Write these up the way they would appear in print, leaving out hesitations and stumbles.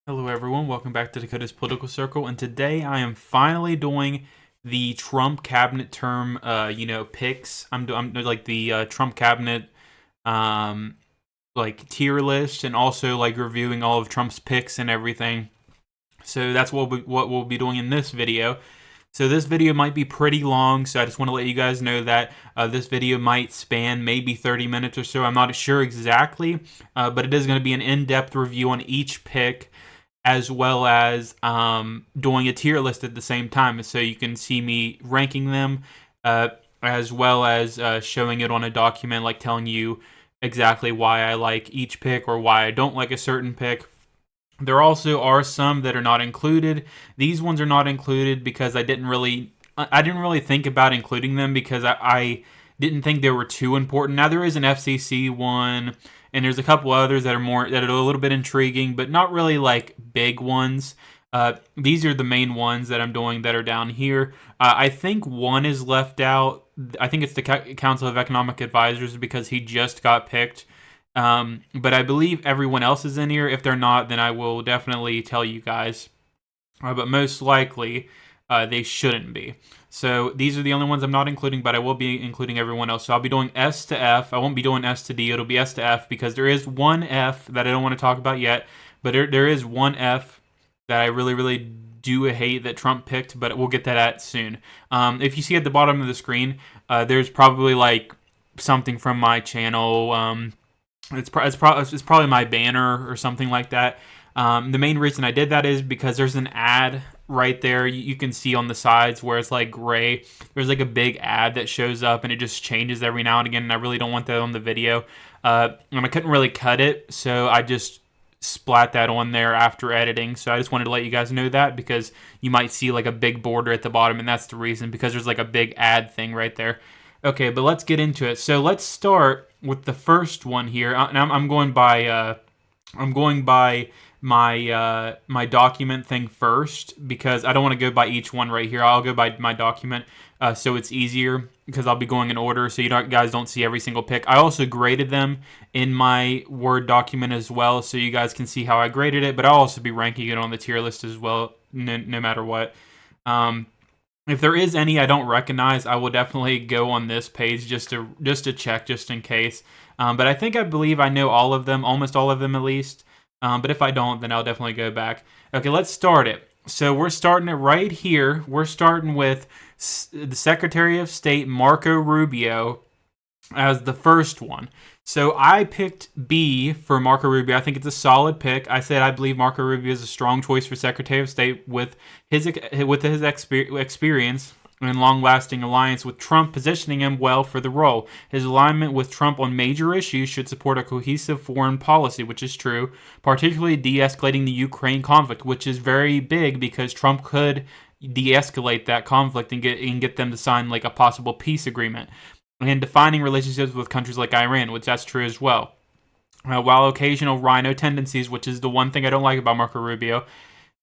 Hello everyone, welcome back to Dakota's Political Circle, and today I am finally doing the Trump cabinet term, picks. I'm like the Trump cabinet, um, like tier list, and also like reviewing all of Trump's picks and everything. So that's what we'll be doing in this video. So this video might be pretty long, so I just want to let you guys know that this video might span maybe 30 minutes or so. I'm not sure exactly, but it is going to be an in-depth review on each pick, as well as doing a tier list at the same time, so you can see me ranking them, as well as showing it on a document, like telling you exactly why I like each pick or why I don't like a certain pick. There also are some that are not included. These ones are not included because I didn't really think about including them because I didn't think they were too important. Now there is an FCC one, and there's a couple others that are a little bit intriguing, but not really like big ones. These are the main ones that I'm doing that are down here. I think one is left out. I think it's the Council of Economic Advisors because he just got picked. But I believe everyone else is in here. If they're not, then I will definitely tell you guys. But most likely, they shouldn't be. So these are the only ones I'm not including, but I will be including everyone else. So I'll be doing S to F. I won't be doing S to D. It'll be S to F because there is one F that I don't want to talk about yet. But there is one F that I really, really do hate that Trump picked, but we'll get that at soon. If you see at the bottom of the screen, there's probably like something from my channel. It's probably my banner or something like that. The main reason I did that is because there's an ad right there. You can see on the sides where it's like gray. There's like a big ad that shows up and it just changes every now and again. And I really don't want that on the video. And I couldn't really cut it, so I just splat that on there after editing. So I just wanted to let you guys know that because you might see like a big border at the bottom, and that's the reason, because there's like a big ad thing right there. Okay, but let's get into it. So let's start with the first one here. And I'm going by my document thing first because I don't want to go by each one right here. I'll go by my document, so it's easier because I'll be going in order, so guys don't see every single pick. I also graded them in my Word document as well, so you guys can see how I graded it. But I'll also be ranking it on the tier list as well, no matter what. If there is any I don't recognize, I will definitely go on this page just to check, just in case. But I believe I know all of them, almost all of them at least. But if I don't, then I'll definitely go back. Okay, let's start it. So we're starting it right here. We're starting with the Secretary of State, Marco Rubio, as the first one. So I picked B for Marco Rubio. I think it's a solid pick. I said I believe Marco Rubio is a strong choice for Secretary of State with his experience and long-lasting alliance with Trump, positioning him well for the role. His alignment with Trump on major issues should support a cohesive foreign policy, which is true, particularly de-escalating the Ukraine conflict, which is very big because Trump could de-escalate that conflict and get them to sign like a possible peace agreement, and defining relationships with countries like Iran, which that's true as well. While occasional rhino tendencies, which is the one thing I don't like about Marco Rubio,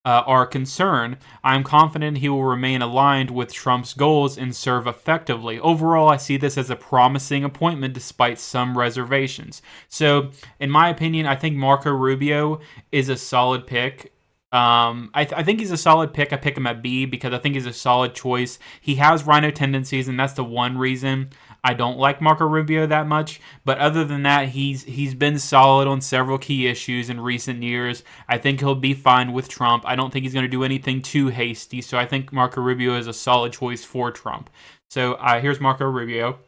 are a concern, I'm confident he will remain aligned with Trump's goals and serve effectively. Overall, I see this as a promising appointment despite some reservations. So, in my opinion, I think Marco Rubio is a solid pick. I think he's a solid pick. I pick him at B because I think he's a solid choice. He has rhino tendencies, and that's the one reason I don't like Marco Rubio that much. But other than that, he's been solid on several key issues in recent years. I think he'll be fine with Trump. I don't think he's going to do anything too hasty. So I think Marco Rubio is a solid choice for Trump. So here's Marco Rubio.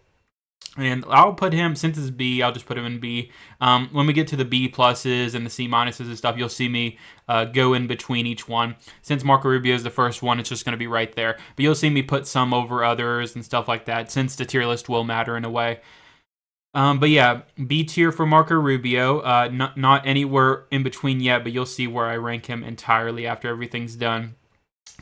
And I'll put him, since it's B, I'll just put him in B. When we get to the B pluses and the C minuses and stuff, you'll see me go in between each one. Since Marco Rubio is the first one, it's just going to be right there. But you'll see me put some over others and stuff like that, since the tier list will matter in a way. But yeah, B tier for Marco Rubio. Not anywhere in between yet, but you'll see where I rank him entirely after everything's done.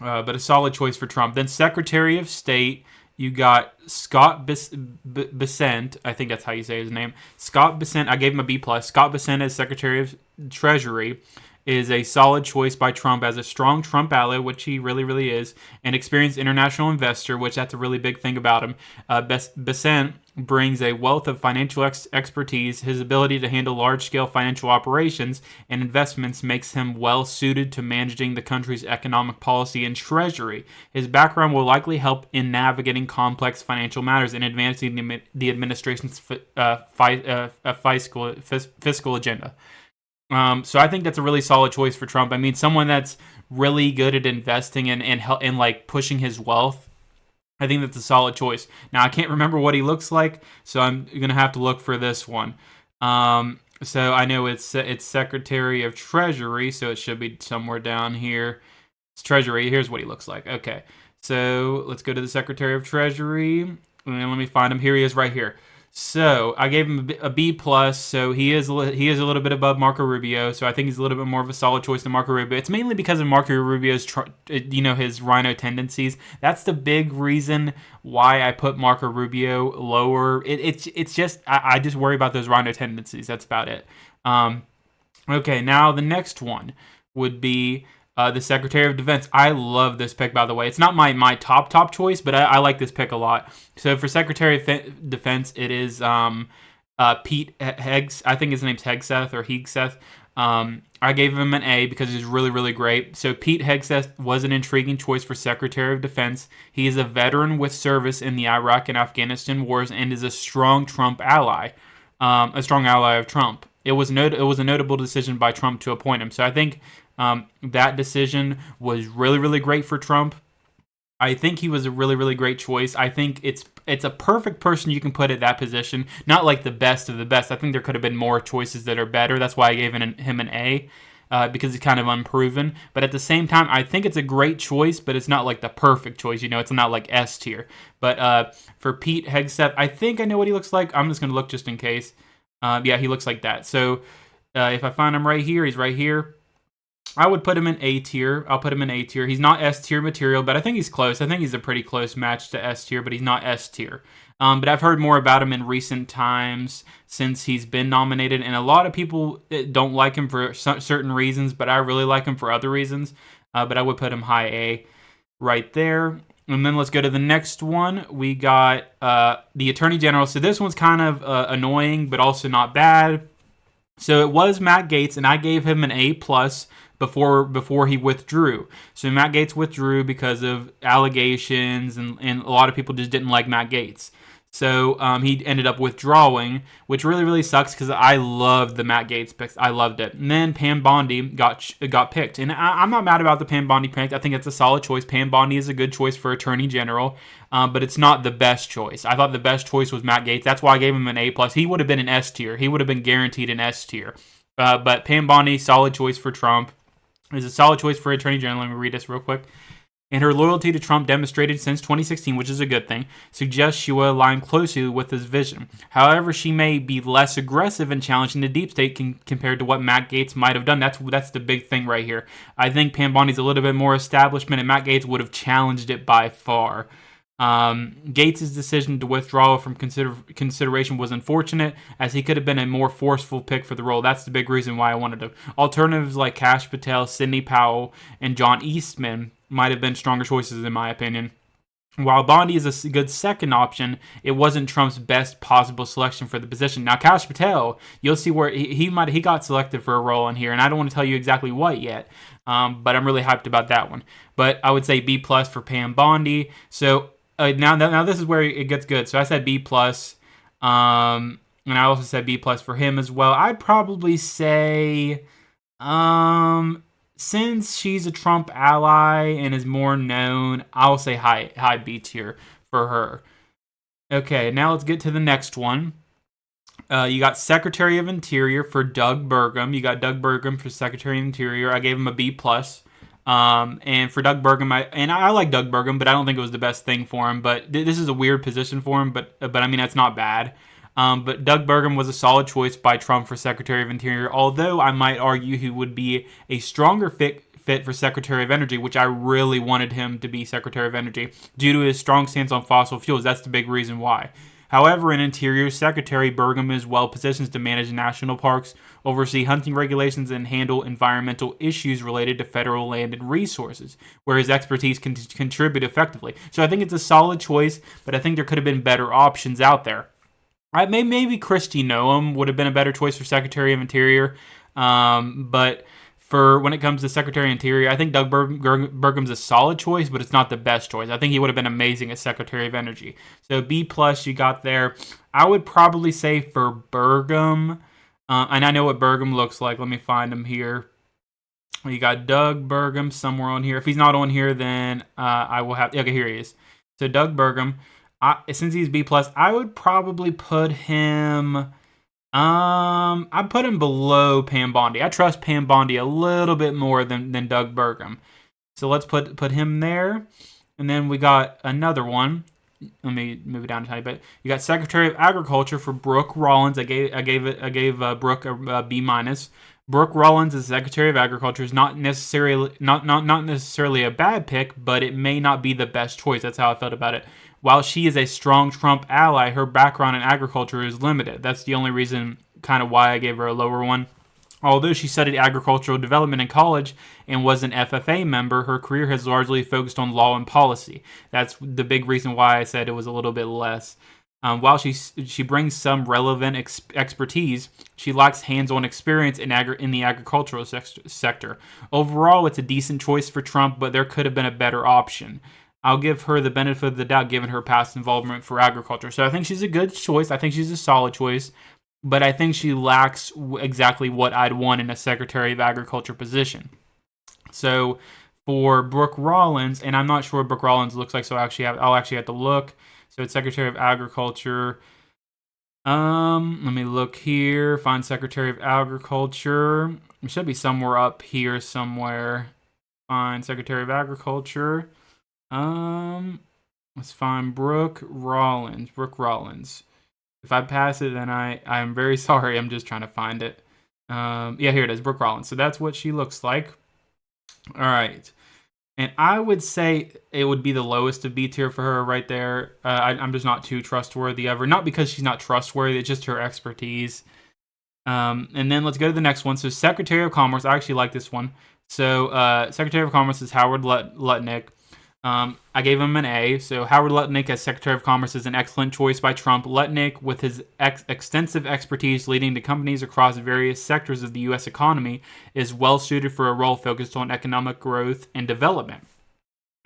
But a solid choice for Trump. Then Secretary of State, you got Scott Bessent. I think that's how you say his name. Scott Bessent. I gave him a B+. Scott Bessent as Secretary of Treasury is a solid choice by Trump as a strong Trump ally, which he really, really is, an experienced international investor, which that's a really big thing about him. Bessent brings a wealth of financial expertise. His ability to handle large-scale financial operations and investments makes him well suited to managing the country's economic policy and treasury. His background will likely help in navigating complex financial matters and advancing the administration's fiscal agenda. So I think that's a really solid choice for Trump. I mean, someone that's really good at investing and like pushing his wealth. I think that's a solid choice. Now, I can't remember what he looks like, so I'm going to have to look for this one. So I know it's Secretary of Treasury, so it should be somewhere down here. It's Treasury. Here's what he looks like. Okay, so let's go to the Secretary of Treasury. And let me find him. Here he is right here. So I gave him a B plus. So he is a little bit above Marco Rubio. So I think he's a little bit more of a solid choice than Marco Rubio. It's mainly because of Marco Rubio's his rhino tendencies. That's the big reason why I put Marco Rubio lower. It's just I just worry about those rhino tendencies. That's about it. Okay, now the next one would be the Secretary of Defense. I love this pick, by the way. It's not my top choice, but I like this pick a lot. So for Secretary of Defense, it is Pete Hegseth. I think his name's Hegseth or Hegseth. I gave him an A because he's really, really great. So Pete Hegseth was an intriguing choice for Secretary of Defense. He is a veteran with service in the Iraq and Afghanistan wars and is a strong Trump ally, a strong ally of Trump. It was a notable decision by Trump to appoint him. So I think that decision was really, really great for Trump. I think he was a really, really great choice. I think it's a perfect person you can put at that position. Not like the best of the best. I think there could have been more choices that are better. That's why I gave him an A, because he's kind of unproven. But at the same time, I think it's a great choice, but it's not like the perfect choice. It's not like S tier. But for Pete Hegseth, I think I know what he looks like. I'm just going to look just in case. Yeah, he looks like that. So if I find him right here, he's right here. I would put him in A tier. I'll put him in A tier. He's not S tier material, but I think he's close. I think he's a pretty close match to S tier, but he's not S tier. But I've heard more about him in recent times since he's been nominated, and a lot of people don't like him for certain reasons, but I really like him for other reasons. But I would put him high A right there. And then let's go to the next one. We got the Attorney General. So this one's kind of annoying, but also not bad. So it was Matt Gaetz, and I gave him an A plus before he withdrew. So Matt Gaetz withdrew because of allegations, and a lot of people just didn't like Matt Gaetz. So he ended up withdrawing, which really, really sucks because I loved the Matt Gaetz picks. I loved it. And then Pam Bondi got picked. And I'm not mad about the Pam Bondi pick. I think it's a solid choice. Pam Bondi is a good choice for Attorney General, but it's not the best choice. I thought the best choice was Matt Gaetz. That's why I gave him an A+. He would have been an S tier. He would have been guaranteed an S tier. But Pam Bondi, solid choice for Trump. Is a solid choice for Attorney General. Let me read this real quick. And her loyalty to Trump, demonstrated since 2016, which is a good thing, suggests she will align closely with his vision. However, she may be less aggressive in challenging the deep state compared to what Matt Gaetz might have done. That's the big thing right here. I think Pam Bondi's a little bit more establishment, and Matt Gaetz would have challenged it by far. Gaetz' decision to withdraw from consideration was unfortunate, as he could have been a more forceful pick for the role. That's the big reason why I wanted him. Alternatives like Kash Patel, Sidney Powell, and John Eastman might have been stronger choices in my opinion. While Bondi is a good second option, it wasn't Trump's best possible selection for the position. Now, Kash Patel, you'll see where he got selected for a role in here, and I don't want to tell you exactly what yet, but I'm really hyped about that one. But I would say B+ for Pam Bondi. So now this is where it gets good. So I said B+, and I also said B+ for him as well. I'd probably say, since she's a Trump ally and is more known, I'll say high B tier for her. Okay, now let's get to the next one. You got Secretary of Interior for Doug Burgum. You got Doug Burgum for Secretary of Interior. I gave him a B+. And for Doug Burgum, I like Doug Burgum, but I don't think it was the best thing for him. But this is a weird position for him, but I mean, that's not bad. But Doug Burgum was a solid choice by Trump for Secretary of Interior, although I might argue he would be a stronger fit for Secretary of Energy, which I really wanted him to be Secretary of Energy, due to his strong stance on fossil fuels. That's the big reason why. However, in Interior, Secretary Burgum is well positioned to manage national parks, oversee hunting regulations, and handle environmental issues related to federal land and resources, where his expertise can contribute effectively. So I think it's a solid choice, but I think there could have been better options out there. Maybe Kristi Noem would have been a better choice for Secretary of Interior, but for when it comes to Secretary of Interior, I think Doug Burgum's a solid choice, but it's not the best choice. I think he would have been amazing as Secretary of Energy. So B plus you got there. I would probably say for Burgum, and I know what Burgum looks like. Let me find him here. You got Doug Burgum somewhere on here. If he's not on here, then I will have. Okay, here he is. So Doug Burgum, since he's B plus, I would probably put him. I put him below Pam Bondi. I trust Pam Bondi a little bit more than Doug Burgum. So let's put him there, and then we got another one. Let me move it down a tiny bit. You got Secretary of Agriculture for Brooke Rollins. I gave Brooke a B minus. Brooke Rollins as Secretary of Agriculture is not necessarily a bad pick, but it may not be the best choice. That's how I felt about it. While she is a strong Trump ally, her background in agriculture is limited. That's the only reason kind of why I gave her a lower one. Although she studied agricultural development in college and was an FFA member, her career has largely focused on law and policy. That's the big reason why I said it was a little bit less. While she brings some relevant expertise, she lacks hands-on experience in the agricultural sector. Overall, it's a decent choice for Trump, but there could have been a better option. I'll give her the benefit of the doubt given her past involvement for agriculture. So I think she's a good choice. I think she's a solid choice. But I think she lacks exactly what I'd want in a Secretary of Agriculture position. So for Brooke Rollins, and I'm not sure what Brooke Rollins looks like, so I'll actually have to look. So it's Secretary of Agriculture. Let me look here. Find Secretary of Agriculture. It should be somewhere up here somewhere. Find Secretary of Agriculture. Let's find Brooke Rollins. Brooke Rollins. If I pass it, then I'm very sorry. I'm just trying to find it. Yeah, here it is, Brooke Rollins. So that's what she looks like. All right. And I would say it would be the lowest of B tier for her right there. I'm just not too trustworthy of her. Not because she's not trustworthy, it's just her expertise. And then let's go to the next one. So Secretary of Commerce, I actually like this one. So Secretary of Commerce is Howard Lutnick. I gave him an A. So Howard Lutnick as Secretary of Commerce is an excellent choice by Trump. Lutnick, with his extensive expertise leading to companies across various sectors of the U.S. economy, is well suited for a role focused on economic growth and development.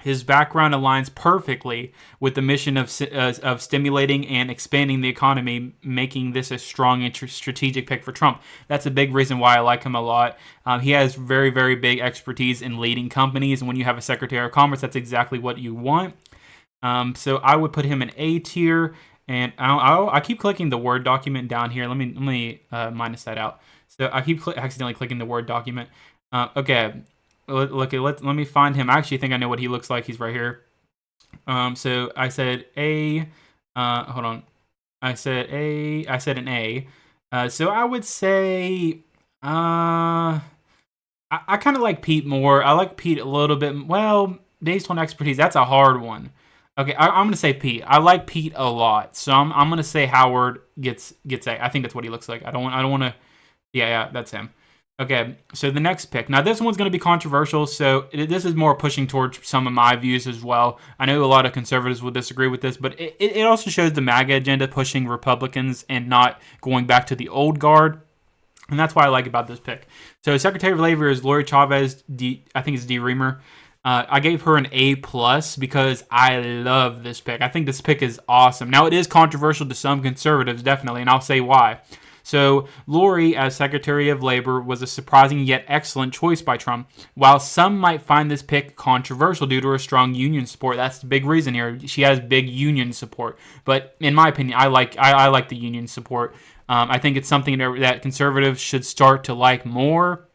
His background aligns perfectly with the mission of stimulating and expanding the economy, making this a strong and strategic pick for Trump. That's a big reason why I like him a lot. He has very, very big expertise in leading companies, and when you have a Secretary of Commerce, that's exactly what you want. So I would put him in A tier, and I keep clicking the Word document down here. Let me minus that out. So I keep accidentally clicking the Word document. Okay. Let me find him. I actually think I know what he looks like. He's right here. So I said A. Hold on. I said an A. So I would say I kind of like Pete more. I like Pete a little bit. Well, based on expertise, that's a hard one. Okay, I'm gonna say Pete. I like Pete a lot, so I'm gonna say Howard gets A. I think that's what he looks like. I don't want to. Yeah, that's him. Okay, so the next pick. Now, this one's going to be controversial, so this is more pushing towards some of my views as well. I know a lot of conservatives will disagree with this, but it also shows the MAGA agenda pushing Republicans and not going back to the old guard, and that's what I like about this pick. So Secretary of Labor is Lori Chavez, I think it's DeReamer. I gave her an A+ because I love this pick. I think this pick is awesome. Now, it is controversial to some conservatives, definitely, and I'll say why. So Lori, as Secretary of Labor, was a surprising yet excellent choice by Trump. While some might find this pick controversial due to her strong union support, that's the big reason here. She has big union support. But in my opinion, I like the union support. I think it's something that conservatives should start to like more.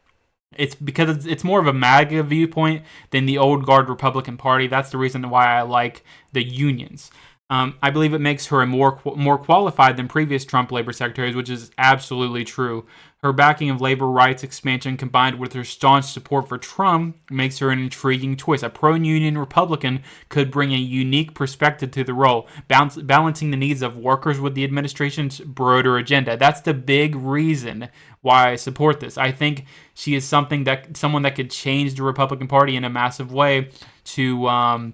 It's because it's more of a MAGA viewpoint than the old guard Republican Party. That's the reason why I like the unions. I believe it makes her more qualified than previous Trump labor secretaries, which is absolutely true. Her backing of labor rights expansion combined with her staunch support for Trump makes her an intriguing choice. A pro-union Republican could bring a unique perspective to the role, balancing the needs of workers with the administration's broader agenda. That's the big reason why I support this. I think she is someone that could change the Republican Party in a massive way to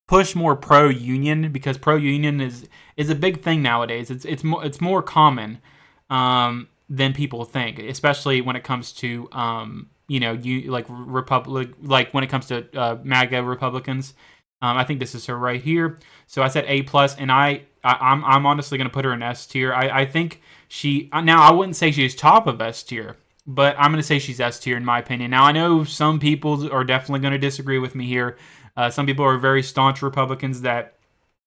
push more pro-union, because pro-union is a big thing nowadays. It's more common than people think, especially when it comes to like Republic, like when it comes to MAGA Republicans. I think this is her right here. So I said A plus, and I'm honestly going to put her in S tier. I think now I wouldn't say she's top of S tier, but I'm going to say she's S tier in my opinion. Now I know some people are definitely going to disagree with me here. Some people are very staunch Republicans that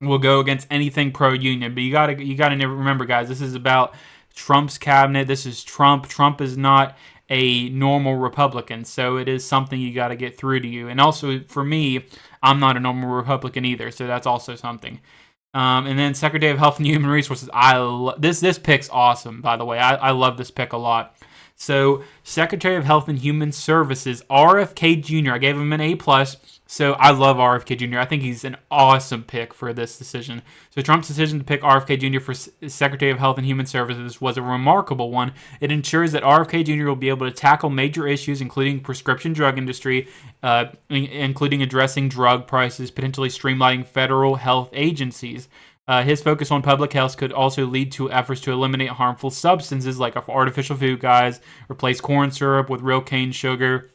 will go against anything pro-union, but you gotta remember, guys, this is about Trump's cabinet. This is Trump. Trump is not a normal Republican, so it is something you got to get through to you. And also, for me, I'm not a normal Republican either, so that's also something. And then Secretary of Health and Human Resources. This pick's awesome, by the way. I love this pick a lot. So Secretary of Health and Human Services, RFK Jr. I gave him an A plus. So I love RFK Jr. I think he's an awesome pick for this decision. So Trump's decision to pick RFK Jr. for Secretary of Health and Human Services was a remarkable one. It ensures that RFK Jr. will be able to tackle major issues, including prescription drug industry, including addressing drug prices, potentially streamlining federal health agencies. His focus on public health could also lead to efforts to eliminate harmful substances like artificial food dyes, replace corn syrup with real cane sugar.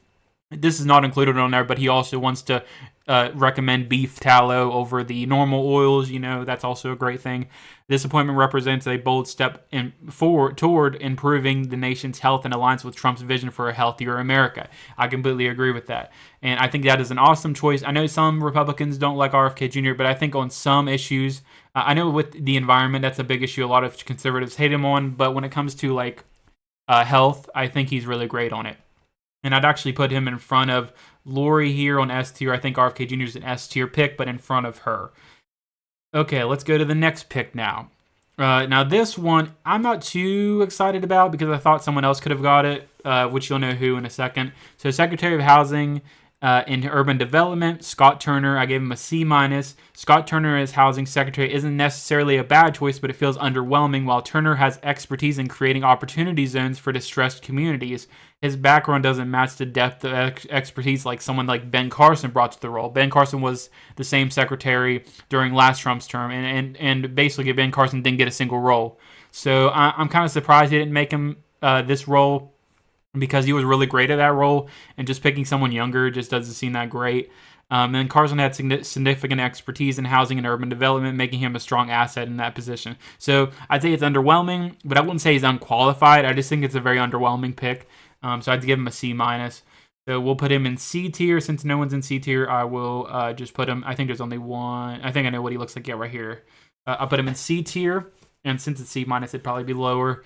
This is not included on there, but he also wants to recommend beef tallow over the normal oils. That's also a great thing. This appointment represents a bold step forward toward improving the nation's health and aligns with Trump's vision for a healthier America. I completely agree with that. And I think that is an awesome choice. I know some Republicans don't like RFK Jr., but I think on some issues, I know with the environment, that's a big issue a lot of conservatives hate him on. But when it comes to health, I think he's really great on it. And I'd actually put him in front of Lori here on S tier. I think RFK Jr. is an S tier pick, but in front of her. Okay, let's go to the next pick now. Now this one, I'm not too excited about because I thought someone else could have got it, which you'll know who in a second. So Secretary of Housing and Urban Development, Scott Turner. I gave him a C minus. Scott Turner as housing secretary isn't necessarily a bad choice, but it feels underwhelming. While Turner has expertise in creating opportunity zones for distressed communities, his background doesn't match the depth of expertise like someone like Ben Carson brought to the role. Ben Carson was the same secretary during last Trump's term, and basically Ben Carson didn't get a single role. So I'm kind of surprised he didn't make him this role, because he was really great at that role, and just picking someone younger just doesn't seem that great. And Carson had significant expertise in housing and urban development, making him a strong asset in that position. So I'd say it's underwhelming, but I wouldn't say he's unqualified. I just think it's a very underwhelming pick. So I'd give him a C minus. So we'll put him in C tier. Since no one's in C tier, I will just put him. I think there's only one. I think I know what he looks like. Yeah, right here. I'll put him in C tier, and since it's C minus, it'd probably be lower.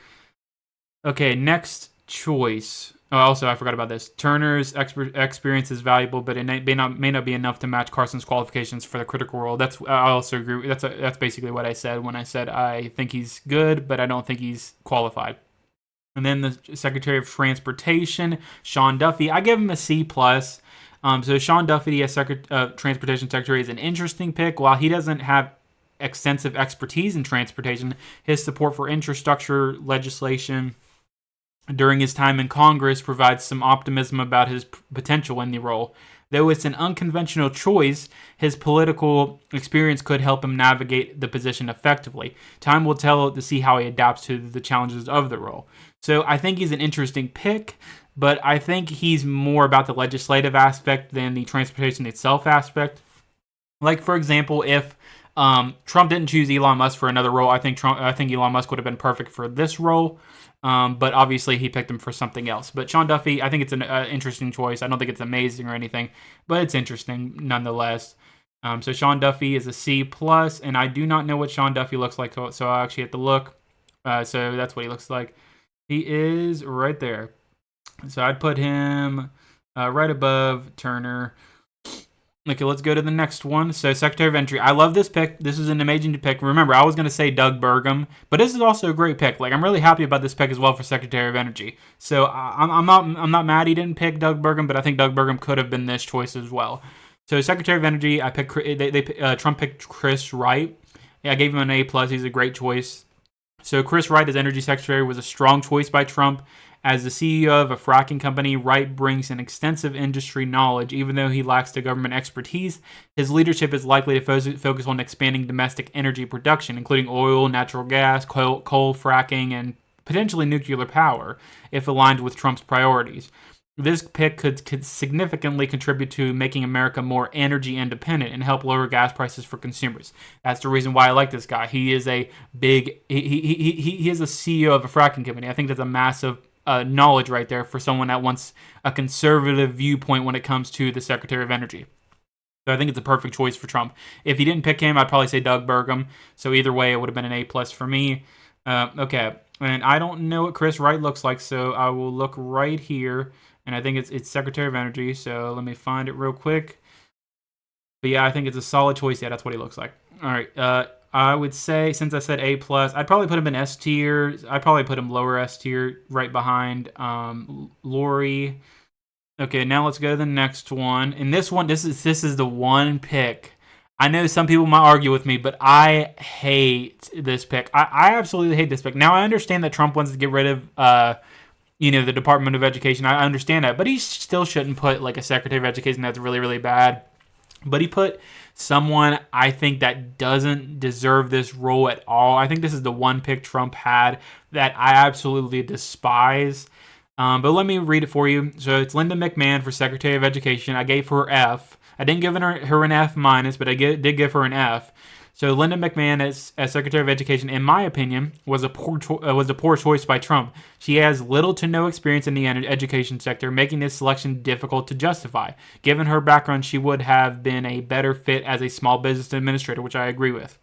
Okay, next choice. Oh, also I forgot about this. Turner's experience is valuable, but it may not be enough to match Carson's qualifications for the critical role. I also agree. That's basically what I said when I said I think he's good, but I don't think he's qualified. And then the Secretary of Transportation, Sean Duffy. I give him a C plus. So Sean Duffy as Transportation Secretary is an interesting pick. While he doesn't have extensive expertise in transportation, his support for infrastructure legislation during his time in Congress provides some optimism about his potential in the role. Though it's an unconventional choice, his political experience could help him navigate the position effectively. Time will tell to see how he adapts to the challenges of the role. So I think he's an interesting pick, but I think he's more about the legislative aspect than the transportation itself aspect. Like, for example, if Trump didn't choose Elon Musk for another role, I think Elon Musk would have been perfect for this role. But obviously he picked him for something else. But Sean Duffy, I think it's an interesting choice. I don't think it's amazing or anything, but it's interesting nonetheless. So Sean Duffy is a C plus, and I do not know what Sean Duffy looks like, so I actually have to look. So that's what he looks like. He is right there. So I'd put him right above Turner. Okay, let's go to the next one. So Secretary of Energy. I love this pick. This is an amazing pick. Remember, I was going to say Doug Burgum, but this is also a great pick. I'm really happy about this pick as well for Secretary of Energy. So I'm not mad he didn't pick Doug Burgum, but I think Doug Burgum could have been this choice as well. So Secretary of Energy, I picked. Trump picked Chris Wright. I gave him an A plus. He's a great choice. So Chris Wright as Energy Secretary was a strong choice by Trump, As the CEO of a fracking company, Wright brings an extensive industry knowledge. Even though he lacks the government expertise, his leadership is likely to focus on expanding domestic energy production, including oil, natural gas, coal fracking, and potentially nuclear power, if aligned with Trump's priorities. This pick could significantly contribute to making America more energy independent and help lower gas prices for consumers. That's the reason why I like this guy. He is a big he is a CEO of a fracking company. I think that's a massive knowledge right there for someone that wants a conservative viewpoint when it comes to the Secretary of Energy. So I think it's a perfect choice for Trump. If he didn't pick him, I'd probably say Doug Burgum. So either way, it would have been an A+ for me. Okay, and I don't know what Chris Wright looks like, so I will look right here. And I think it's Secretary of Energy, so let me find it real quick. But yeah, I think it's a solid choice. Yeah, that's what he looks like. All right, I would say, since I said A+, I'd probably put him in S tier. I'd probably put him lower S tier, right behind Lori. Okay, now let's go to the next one. And this one, this is the one pick. I know some people might argue with me, but I hate this pick. I absolutely hate this pick. Now, I understand that Trump wants to get rid of the Department of Education. I understand that, but he still shouldn't put like a Secretary of Education that's really, really bad. But he put someone I think that doesn't deserve this role at all. I think this is the one pick Trump had that I absolutely despise. But let me read it for you. So it's Linda McMahon for Secretary of Education. I gave her F. I didn't give her an F-, but I did give her an F. So Linda McMahon as Secretary of Education, in my opinion, was a poor choice by Trump. She has little to no experience in the education sector, making this selection difficult to justify. Given her background, she would have been a better fit as a small business administrator, which I agree with.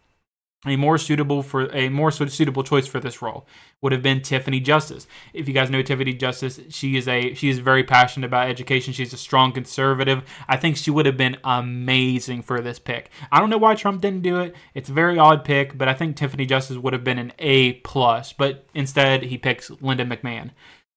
A more suitable choice for this role would have been Tiffany Justice. If you guys know Tiffany Justice, she is very passionate about education. She's a strong conservative. I think she would have been amazing for this pick. I don't know why Trump didn't do it. It's a very odd pick, but I think Tiffany Justice would have been an A+. But instead, he picks Linda McMahon.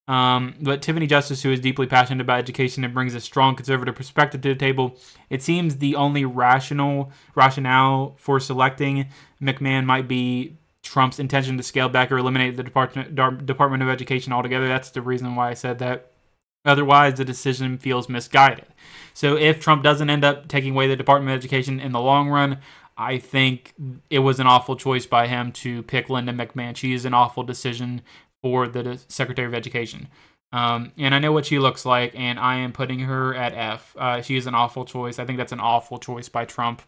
But Tiffany Justice, who is deeply passionate about education and brings a strong conservative perspective to the table, it seems the only rationale for selecting McMahon might be Trump's intention to scale back or eliminate the Department of Education altogether. That's the reason why I said that. Otherwise, the decision feels misguided. So if Trump doesn't end up taking away the Department of Education in the long run, I think it was an awful choice by him to pick Linda McMahon. She is an awful decision for the Secretary of Education. And I know what she looks like, and I am putting her at F. She is an awful choice. I think that's an awful choice by Trump.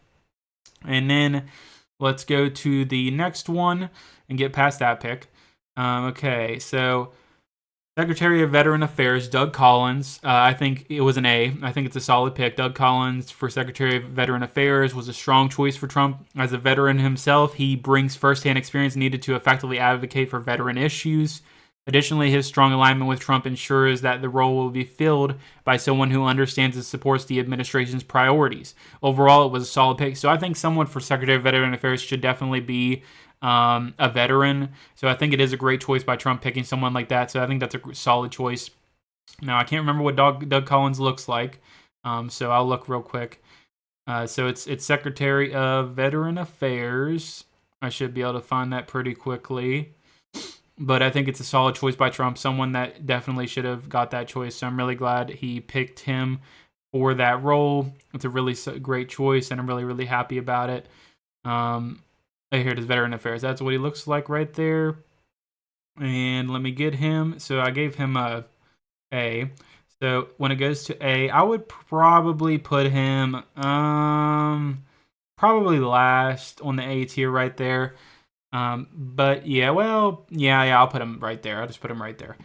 And then let's go to the next one and get past that pick. Okay, so Secretary of Veteran Affairs, Doug Collins. I think it was an A. I think it's a solid pick. Doug Collins for Secretary of Veteran Affairs was a strong choice for Trump. As a veteran himself, he brings firsthand experience needed to effectively advocate for veteran issues. Additionally, his strong alignment with Trump ensures that the role will be filled by someone who understands and supports the administration's priorities. Overall, it was a solid pick. So I think someone for Secretary of Veteran Affairs should definitely be a veteran. So I think it is a great choice by Trump picking someone like that. So I think that's a solid choice. Now, I can't remember what Doug Collins looks like, so I'll look real quick. So it's Secretary of Veteran Affairs. I should be able to find that pretty quickly. But I think it's a solid choice by Trump, someone that definitely should have got that choice. So I'm really glad he picked him for that role. It's a really great choice, and I'm really, really happy about it. Here it is, Veteran Affairs. That's what he looks like right there. And let me get him. So I gave him a A. So when it goes to A, I would probably put him probably last on the A tier right there. But yeah, I'll put him right there. I'll just put him right there.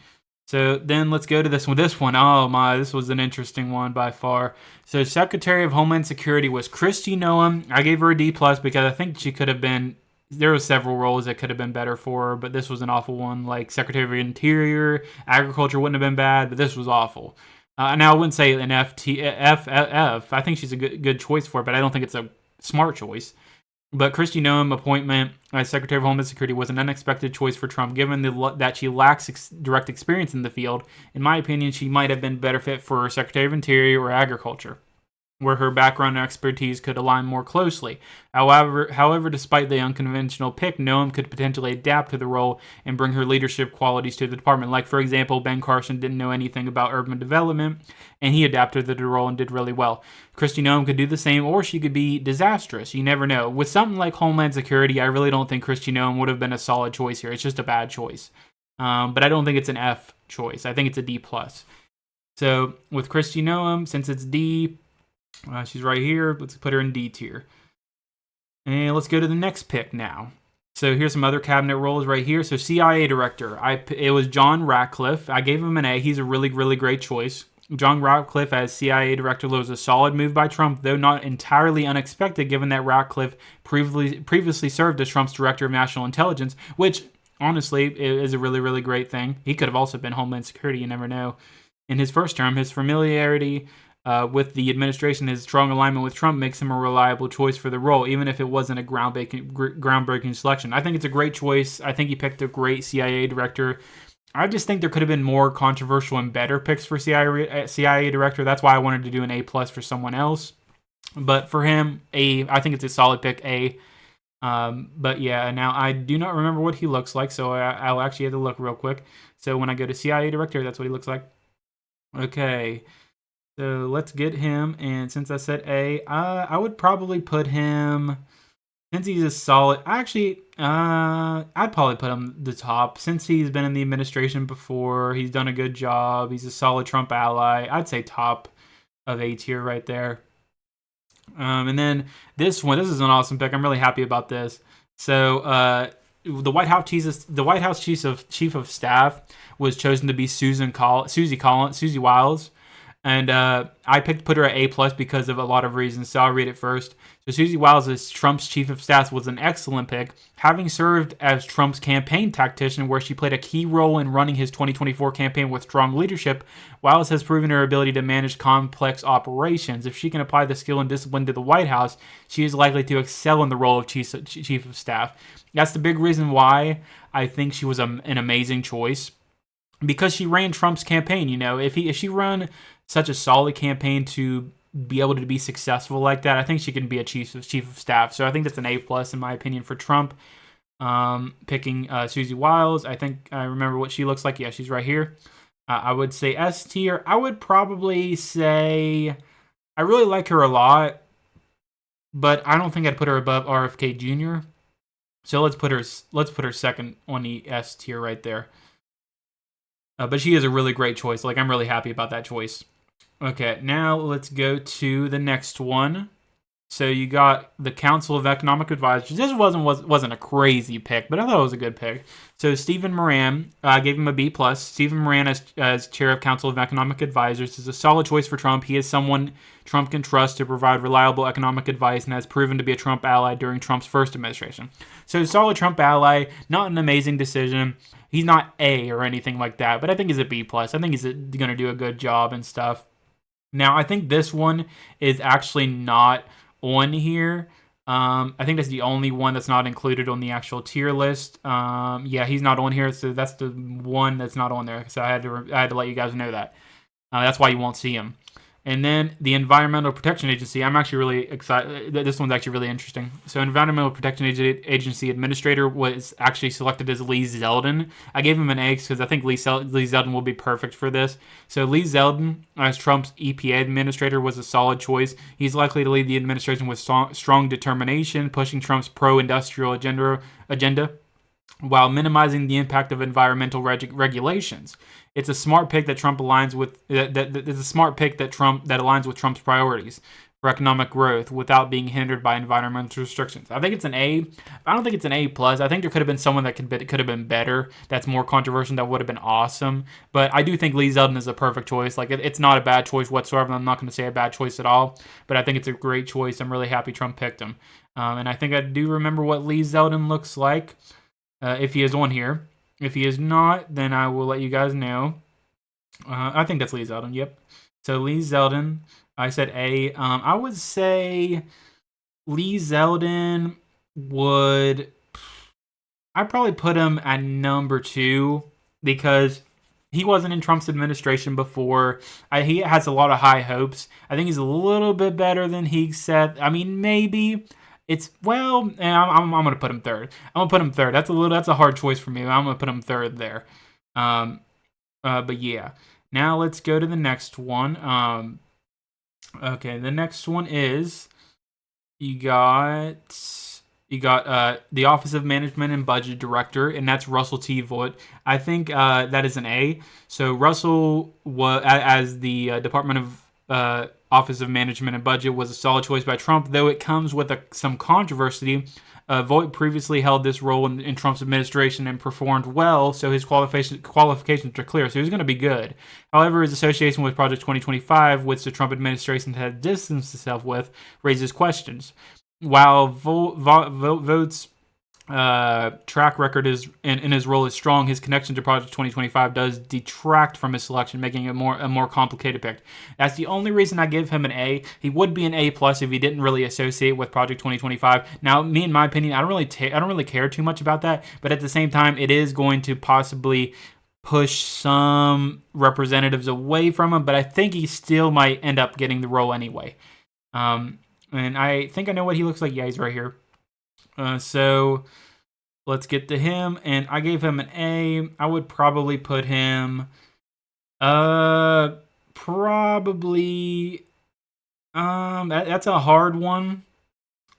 So then let's go to this one. Oh my, this was an interesting one by far. So Secretary of Homeland Security was Kristi Noem. I gave her a D+ because I think she could have been, there were several roles that could have been better for her, but this was an awful one. Like Secretary of Interior, Agriculture wouldn't have been bad, but this was awful. Now I wouldn't say an F. I think she's a good choice for it, but I don't think it's a smart choice. But Kristi Noem appointment as Secretary of Homeland Security was an unexpected choice for Trump, given that she lacks direct experience in the field. In my opinion, she might have been better fit for Secretary of Interior or Agriculture. where her background and expertise could align more closely. However, despite the unconventional pick, Noem could potentially adapt to the role and bring her leadership qualities to the department. Like, for example, Ben Carson didn't know anything about urban development, and he adapted to the role and did really well. Kristi Noem could do the same, or she could be disastrous. You never know. With something like Homeland Security, I really don't think Kristi Noem would have been a solid choice here. It's just a bad choice. But I don't think it's an F choice. I think it's a D+. So with Kristi Noem, since it's D, she's right here. Let's put her in D tier. And let's go to the next pick now. So here's some other cabinet roles right here. So CIA director, it was John Ratcliffe. I gave him an A. He's a really, really great choice. John Ratcliffe as CIA director was a solid move by Trump, though not entirely unexpected given that Ratcliffe previously served as Trump's director of national intelligence, which honestly is a really, really great thing. He could have also been Homeland Security, you never know. In his first term, his familiarity with the administration, his strong alignment with Trump makes him a reliable choice for the role, even if it wasn't a groundbreaking selection. I think it's a great choice. I think he picked a great CIA director. I just think there could have been more controversial and better picks for CIA director. That's why I wanted to do an A+ for someone else. But for him, I think it's a solid pick, A. But yeah, now I do not remember what he looks like, so I'll actually have to look real quick. So when I go to CIA director, that's what he looks like. Okay, so let's get him, and since I said A, I would probably put him, since he's a solid, actually, I'd probably put him the top, since he's been in the administration before, he's done a good job, he's a solid Trump ally, I'd say top of A tier right there. And then this is an awesome pick, I'm really happy about this. So, the White House chief of staff was chosen to be Susie Wiles, and I put her at A+ because of a lot of reasons. So I'll read it first. So Susie Wiles as Trump's chief of staff was an excellent pick, having served as Trump's campaign tactician, where she played a key role in running his 2024 campaign with strong leadership. Wiles has proven her ability to manage complex operations. If she can apply the skill and discipline to the White House, she is likely to excel in the role of chief of staff. That's the big reason why I think she was an amazing choice, because she ran Trump's campaign. You know, if she run such a solid campaign to be able to be successful like that, I think she can be a chief of staff. So I think that's an A+ in my opinion for Trump. Picking Susie Wiles, I think I remember what she looks like. Yeah, she's right here. I would say S tier. I would probably say I really like her a lot, but I don't think I'd put her above RFK Jr. So let's put her second on the S tier right there. But she is a really great choice. Like, I'm really happy about that choice. Okay, now let's go to the next one. So you got the Council of Economic Advisors. This wasn't a crazy pick, but I thought it was a good pick. So Stephen Moran, gave him a B+. Stephen Moran as chair of Council of Economic Advisors is a solid choice for Trump. He is someone Trump can trust to provide reliable economic advice and has proven to be a Trump ally during Trump's first administration. So solid Trump ally, not an amazing decision. He's not A or anything like that, but I think he's a B+. I think he's going to do a good job and stuff. Now, I think this one is actually not on here. I think that's the only one that's not included on the actual tier list. Yeah, he's not on here, so that's the one that's not on there. So I had to let you guys know that. That's why you won't see him. And then the Environmental Protection Agency, I'm actually really excited. This one's actually really interesting. So Environmental Protection Agency Administrator was actually selected as Lee Zeldin. I gave him an A because I think Lee Zeldin will be perfect for this. So Lee Zeldin, as Trump's EPA Administrator, was a solid choice. He's likely to lead the administration with strong determination, pushing Trump's pro-industrial agenda while minimizing the impact of environmental regulations. It's a smart pick that Trump aligns with. It's a smart pick that aligns with Trump's priorities for economic growth without being hindered by environmental restrictions. I think it's an A. I don't think it's an A+. I think there could have been someone that could have been better. That's more controversial. That would have been awesome. But I do think Lee Zeldin is a perfect choice. Like, it's not a bad choice whatsoever. I'm not going to say a bad choice at all. But I think it's a great choice. I'm really happy Trump picked him. And I think I do remember what Lee Zeldin looks like. If he is on here. If he is not, then I will let you guys know. I think that's Lee Zeldin, yep. So Lee Zeldin, I said A. I would say Lee Zeldin I'd probably put him at number 2 because he wasn't in Trump's administration before. He has a lot of high hopes. I think he's a little bit better than Hegseth. I mean, maybe it's well. I'm gonna put him third. I'm gonna put him third. That's a hard choice for me. I'm gonna put him third there. But yeah. Now let's go to the next one. Okay, the next one is you got the Office of Management and Budget Director, and that's Russell T. Vought. I think that is an A. So Russell as the Department of Office of Management and Budget was a solid choice by Trump, though it comes with some controversy. Vought previously held this role in Trump's administration and performed well, so his qualifications are clear. So he's going to be good. However, his association with Project 2025, which the Trump administration had distanced itself with, raises questions. While Vaught's track record in his role is strong, his connection to Project 2025 does detract from his selection, making it a more complicated pick. That's the only reason I give him an A. He would be an A+ if he didn't really associate with Project 2025. Now, me, in my opinion, I don't really care too much about that, but at the same time, it is going to possibly push some representatives away from him, but I think he still might end up getting the role anyway. And I think I know what he looks like. Yeah, he's right here. So let's get to him. And I gave him an A. I would probably put him probably that's a hard one.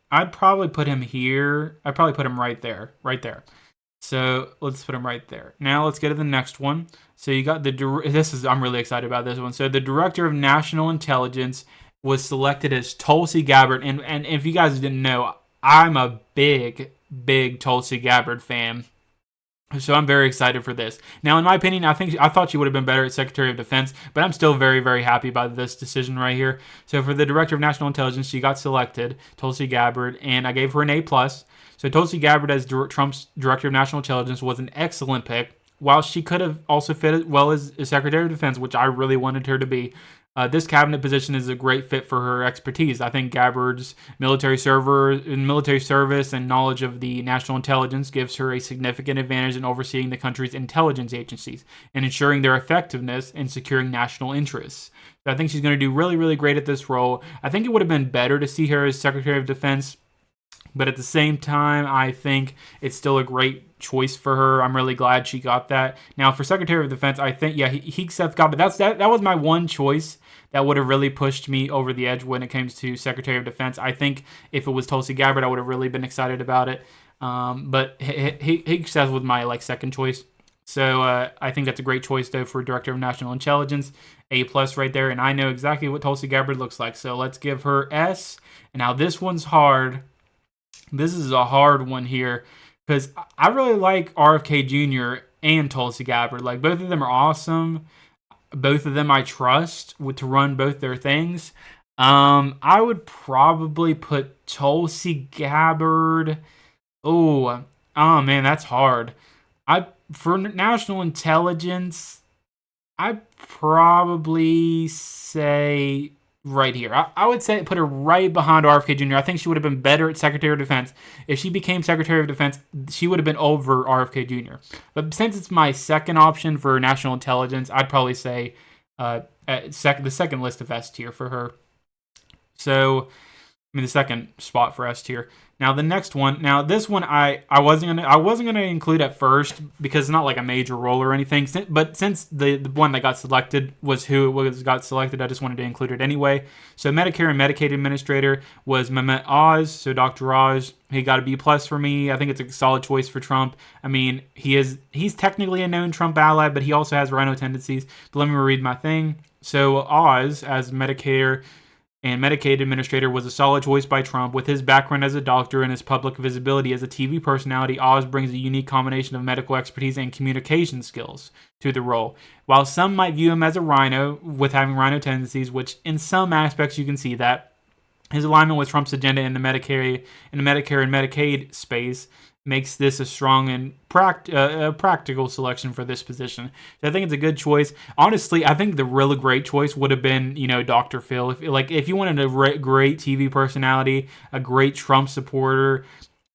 I'd probably put him here. I'd probably put him right there. Right there. So let's put him right there. Now let's go to the next one. So you got I'm really excited about this one. So the Director of National Intelligence was selected as Tulsi Gabbard, and if you guys didn't know, I'm a big Tulsi Gabbard fan, so I'm very excited for this. Now, in my opinion, I thought she would have been better as Secretary of Defense, but I'm still very, very happy about this decision right here. So for the Director of National Intelligence, she got selected, Tulsi Gabbard, and I gave her an A+. So Tulsi Gabbard as Trump's Director of National Intelligence was an excellent pick. While she could have also fit well as Secretary of Defense, which I really wanted her to be, this cabinet position is a great fit for her expertise. I think Gabbard's military service and knowledge of the national intelligence gives her a significant advantage in overseeing the country's intelligence agencies and ensuring their effectiveness in securing national interests. So I think she's going to do really, really great at this role. I think it would have been better to see her as Secretary of Defense, but at the same time, I think it's still a great choice for her. I'm really glad she got that. Now, for Secretary of Defense, I think, yeah, Hegseth got, but that was my one choice that would have really pushed me over the edge when it comes to Secretary of Defense. I think if it was Tulsi Gabbard, I would have really been excited about it. But Hegseth was my second choice. So I think that's a great choice, though, for Director of National Intelligence. A+ right there. And I know exactly what Tulsi Gabbard looks like. So let's give her S. And now this one's hard. This is a hard one here because I really like RFK Jr. and Tulsi Gabbard. Like, both of them are awesome. Both of them I trust to run both their things. I would probably put Tulsi Gabbard. Oh man, that's hard. For national intelligence, I'd probably say right here. I would say put her right behind RFK Jr. I think she would have been better at Secretary of Defense. If she became Secretary of Defense, she would have been over RFK Jr. But since it's my second option for national intelligence, I'd probably say the second list of S tier for her. So, the second spot for S tier. Now the next one. Now this one I wasn't gonna include at first because it's not like a major role or anything. But since the one that got selected was got selected, I just wanted to include it anyway. So Medicare and Medicaid Administrator was Mehmet Oz. So Dr. Oz, he got a B+ for me. I think it's a solid choice for Trump. I mean, he's technically a known Trump ally, but he also has rhino tendencies. But let me read my thing. So Oz as Medicare and Medicaid Administrator was a solid choice by Trump. With his background as a doctor and his public visibility as a TV personality, Oz brings a unique combination of medical expertise and communication skills to the role. While some might view him as a rhino with having rhino tendencies, which in some aspects you can see that, his alignment with Trump's agenda in the Medicare and Medicaid space makes this a strong and practical selection for this position. So I think it's a good choice. Honestly, I think the really great choice would have been, Dr. Phil. If you wanted a great TV personality, a great Trump supporter,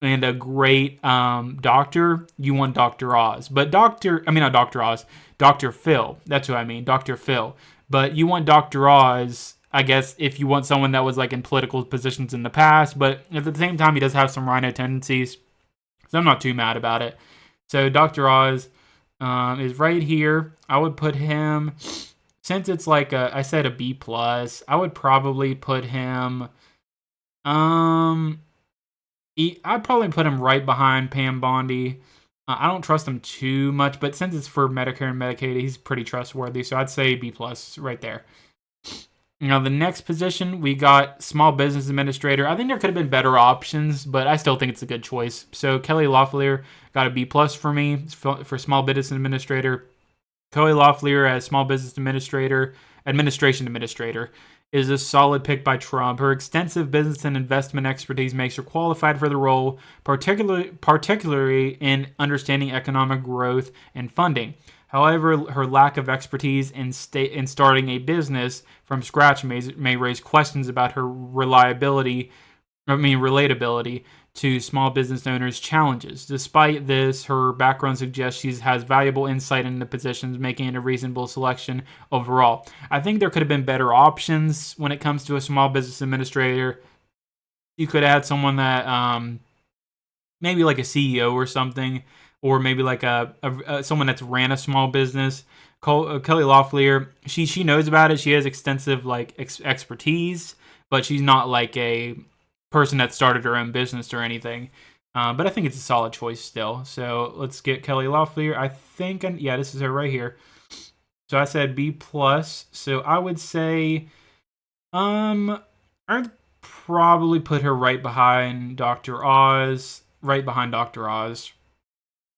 and a great doctor, you want Dr. Oz. But not Dr. Oz, Dr. Phil. That's what I mean, Dr. Phil. But you want Dr. Oz, I guess, if you want someone that was like in political positions in the past. But at the same time, he does have some rhino tendencies, so I'm not too mad about it. So Dr. Oz is right here. I would put him, since it's like I said a B plus. I would probably put him. I'd probably put him right behind Pam Bondi. I don't trust him too much, but since it's for Medicare and Medicaid, he's pretty trustworthy. So I'd say B plus right there. Now the next position, we got Small Business Administrator. I think there could have been better options, but I still think it's a good choice. So Kelly Loeffler got a B plus for me for Small Business Administrator. Kelly Loeffler as Small Business Administration Administrator is a solid pick by Trump. Her extensive business and investment expertise makes her qualified for the role, particularly in understanding economic growth and funding. However, her lack of expertise in starting a business from scratch may raise questions about her relatability to small business owners' challenges. Despite this, her background suggests she has valuable insight into positions, making it a reasonable selection overall. I think there could have been better options when it comes to a small business administrator. You could add someone that maybe like a CEO or something, or maybe like someone that's ran a small business. Kelly Loeffler, she knows about it. She has extensive like expertise, but she's not like a person that started her own business or anything. But I think it's a solid choice still. So let's get Kelly Loeffler. I think, this is her right here. So I said B plus. So I would say, I'd probably put her right behind Dr. Oz.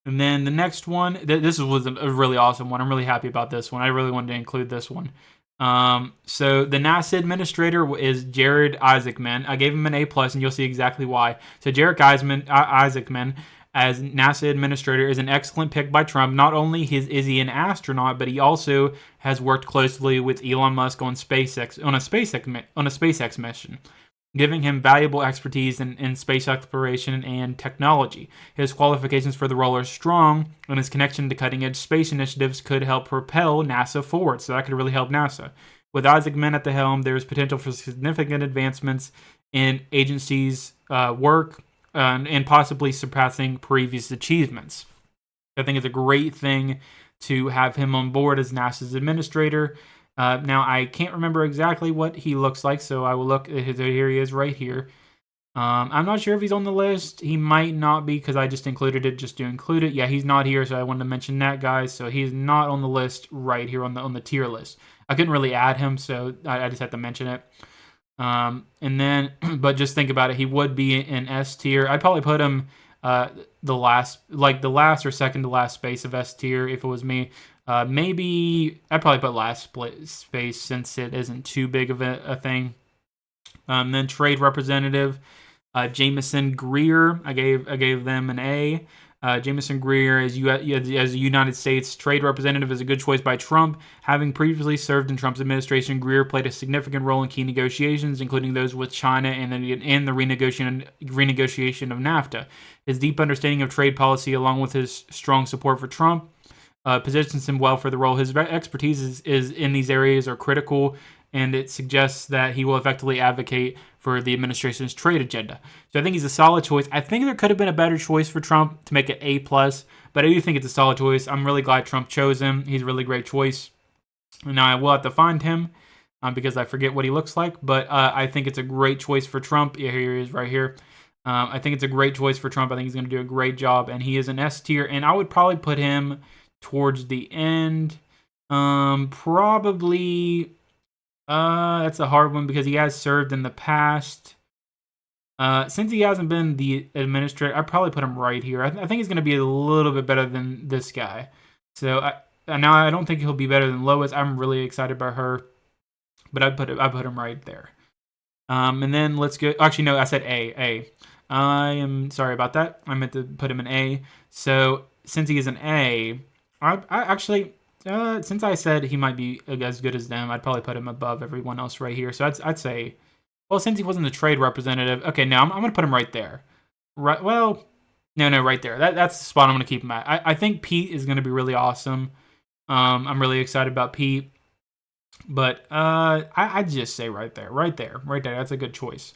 And then the next one, this was a really awesome one. I'm really happy about this one. I really wanted to include this one. So the NASA administrator is Jared Isaacman. I gave him an A plus, and you'll see exactly why. So Jared Isaacman as NASA administrator is an excellent pick by Trump. Not only is he an astronaut, but he also has worked closely with Elon Musk on a SpaceX mission, giving him valuable expertise in space exploration and technology. His qualifications for the role are strong, and his connection to cutting-edge space initiatives could help propel NASA forward, so that could really help NASA. With Isaacman at the helm, there is potential for significant advancements in agency's work and possibly surpassing previous achievements. I think it's a great thing to have him on board as NASA's administrator. Now, I can't remember exactly what he looks like, so I will look. Here he is right here. I'm not sure if he's on the list. He might not be because I just included it just to include it. Yeah, he's not here, so I wanted to mention that, guys. So he's not on the list right here on the tier list. I couldn't really add him, so I just had to mention it. And then, but just think about it. He would be in S tier. I'd probably put him the last or second to last space of S tier if it was me. Maybe I'd probably put last space since it isn't too big of a thing. Then trade representative, Jamieson Greer. I gave them an A. Jamieson Greer as a United States trade representative is a good choice by Trump. Having previously served in Trump's administration, Greer played a significant role in key negotiations, including those with China and the renegotiation of NAFTA. His deep understanding of trade policy, along with his strong support for Trump, positions him well for the role. His expertise is in these areas are critical, and it suggests that he will effectively advocate for the administration's trade agenda. So I think he's a solid choice. I think there could have been a better choice for Trump to make it A+, but I do think it's a solid choice. I'm really glad Trump chose him. He's a really great choice. Now, I will have to find him because I forget what he looks like, but I think it's a great choice for Trump. Yeah, here he is right here. I think it's a great choice for Trump. I think he's going to do a great job, and he is an S tier, and I would probably put him towards the end. Probably that's a hard one because he has served in the past. Since he hasn't been the administrator, I'd probably put him right here. I think he's going to be a little bit better than this guy. So now I don't think he'll be better than Lois. I'm really excited by her, but I put him right there. And then let's go. Actually, no, I said A. I am sorry about that. I meant to put him in A. So since he is an A, I actually, since I said he might be as good as them, I'd probably put him above everyone else right here. So I'd say, well, since he wasn't a trade representative, okay, now I'm going to put him right there. Right. Well, no, right there. That's the spot I'm going to keep him at. I think Pete is going to be really awesome. I'm really excited about Pete. But I'd just say right there, right there, right there. That's a good choice.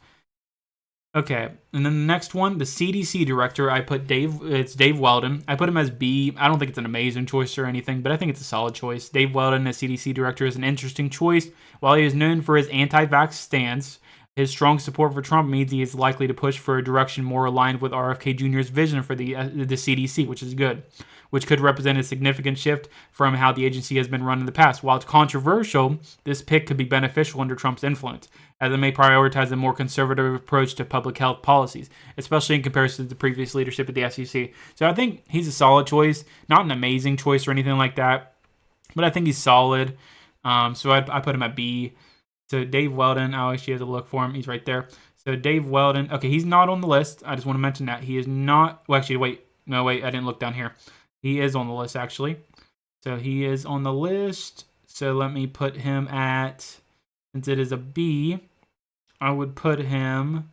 Okay, and then the next one, the CDC director, I put Dave. It's Dave Weldon. I put him as B. I don't think it's an amazing choice or anything, but I think it's a solid choice. Dave Weldon as CDC director is an interesting choice. While he is known for his anti-vax stance, his strong support for Trump means he is likely to push for a direction more aligned with RFK Jr.'s vision for the CDC, which is good, which could represent a significant shift from how the agency has been run in the past. While it's controversial, this pick could be beneficial under Trump's influence, as it may prioritize a more conservative approach to public health policies, especially in comparison to the previous leadership at the SEC. So I think he's a solid choice, not an amazing choice or anything like that, but I think he's solid. So I put him at B. So Dave Weldon, I actually have to look for him. He's right there. So Dave Weldon, okay, he's not on the list. I just want to mention that. He is not, well, actually, wait, I didn't look down here. He is on the list, actually. So he is on the list. So let me put him at, since it is a B, I would put him,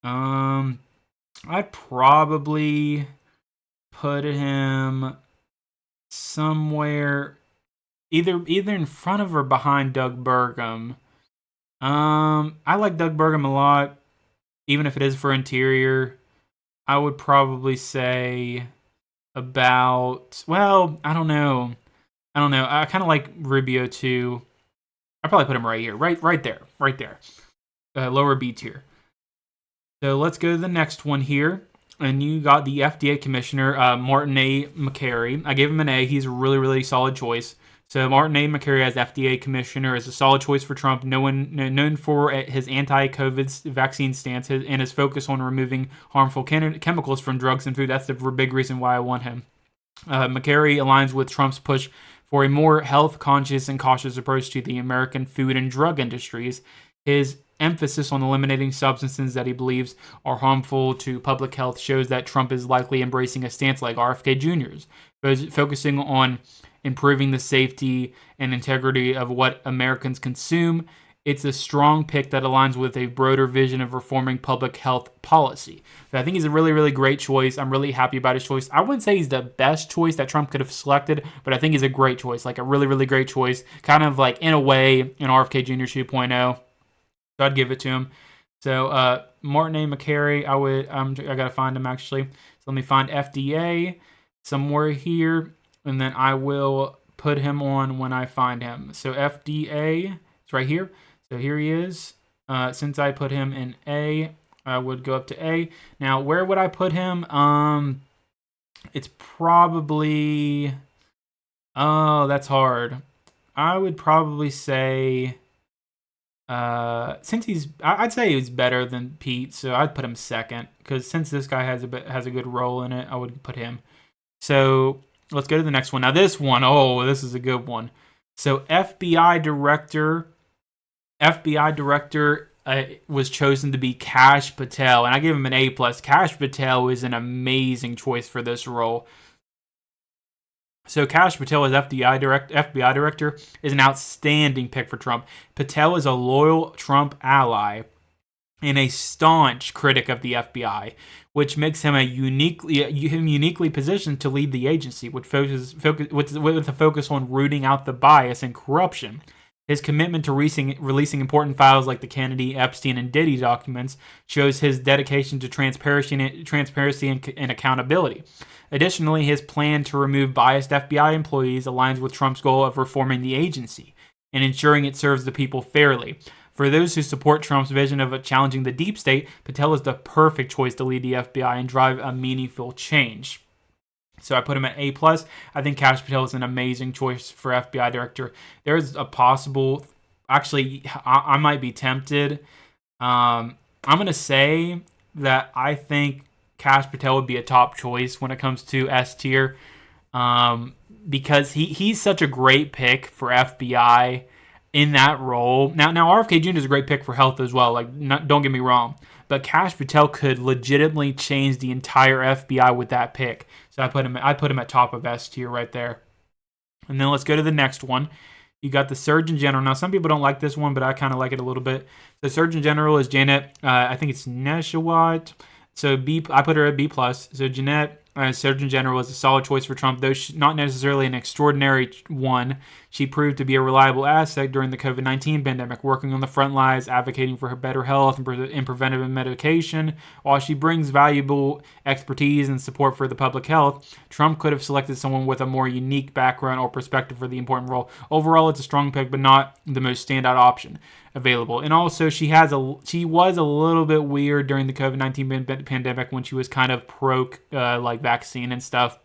I'd probably put him somewhere either in front of or behind Doug Burgum. I like Doug Burgum a lot, even if it is for interior. I would probably say about, well, I don't know. I kind of like Rubio too. I probably put him right here, right there. Lower B tier. So let's go to the next one here. And you got the FDA commissioner, Martin A. McCary. I gave him an A. He's a really, really solid choice. So Martin A. McCary as FDA commissioner is a solid choice for Trump, known for his anti-COVID vaccine stance and his focus on removing harmful chemicals from drugs and food. That's the big reason why I want him. McCary aligns with Trump's push for a more health-conscious and cautious approach to the American food and drug industries. His emphasis on eliminating substances that he believes are harmful to public health shows that Trump is likely embracing a stance like RFK Jr.'s, focusing on improving the safety and integrity of what Americans consume. It's a strong pick that aligns with a broader vision of reforming public health policy. So I think he's a really, really great choice. I'm really happy about his choice. I wouldn't say he's the best choice that Trump could have selected, but I think he's a great choice, like a really, really great choice. Kind of like, in a way, an RFK Jr. 2.0. So I'd give it to him. So Martin A. McCary, I gotta find him actually. So let me find FDA somewhere here, and then I will put him on when I find him. So FDA, it's right here. So here he is. Since I put him in A, I would go up to A. Now, where would I put him? It's probably, oh, that's hard. I would probably say, since I'd say he's better than Pete, so I'd put him second, because since this guy has a good role in it, I would put him. So let's go to the next one. Now this one, this is a good one. So FBI director was chosen to be Kash Patel, and I give him an A+. Kash Patel is an amazing choice for this role. So Kash Patel as FBI director is an outstanding pick for Trump. Patel is a loyal Trump ally and a staunch critic of the FBI, which makes him uniquely positioned to lead the agency, with a focus on rooting out the bias and corruption. His commitment to releasing important files like the Kennedy, Epstein, and Diddy documents shows his dedication to transparency and accountability. Additionally, his plan to remove biased FBI employees aligns with Trump's goal of reforming the agency and ensuring it serves the people fairly. For those who support Trump's vision of challenging the deep state, Patel is the perfect choice to lead the FBI and drive a meaningful change. So I put him at A+. I think Kash Patel is an amazing choice for FBI director. There's a possible, actually, I might be tempted. I'm going to say that I think Kash Patel would be a top choice when it comes to S tier, because he's such a great pick for FBI in that role. Now RFK Jr. is a great pick for health as well. Don't get me wrong, but Kash Patel could legitimately change the entire FBI with that pick. So I put him at top of S tier right there. And then let's go to the next one. You got the Surgeon General. Now, some people don't like this one, but I kind of like it a little bit. The Surgeon General is Janet, I think it's Neshawat. So B, I put her at B plus. So Jeanette, Surgeon General, was a solid choice for Trump, though not necessarily an extraordinary one. She proved to be a reliable asset during the COVID-19 pandemic, working on the front lines, advocating for her better health and preventive medication. While she brings valuable expertise and support for the public health, Trump could have selected someone with a more unique background or perspective for the important role. Overall, it's a strong pick, but not the most standout option available. And also, she was a little bit weird during the COVID-19 pandemic when she was kind of pro like vaccine and stuff.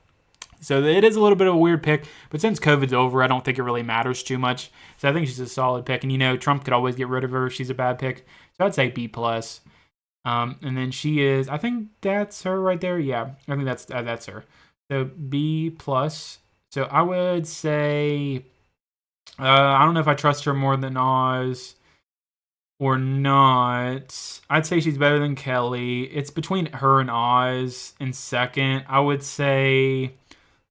So it is a little bit of a weird pick, but since COVID's over, I don't think it really matters too much. So I think she's a solid pick. And Trump could always get rid of her if she's a bad pick. So I'd say B plus. And then she is, I think that's her right there. Yeah, I think that's her. So B plus. So I would say, I don't know if I trust her more than Oz or not. I'd say she's better than Kelly. It's between her and Oz in second. I would say,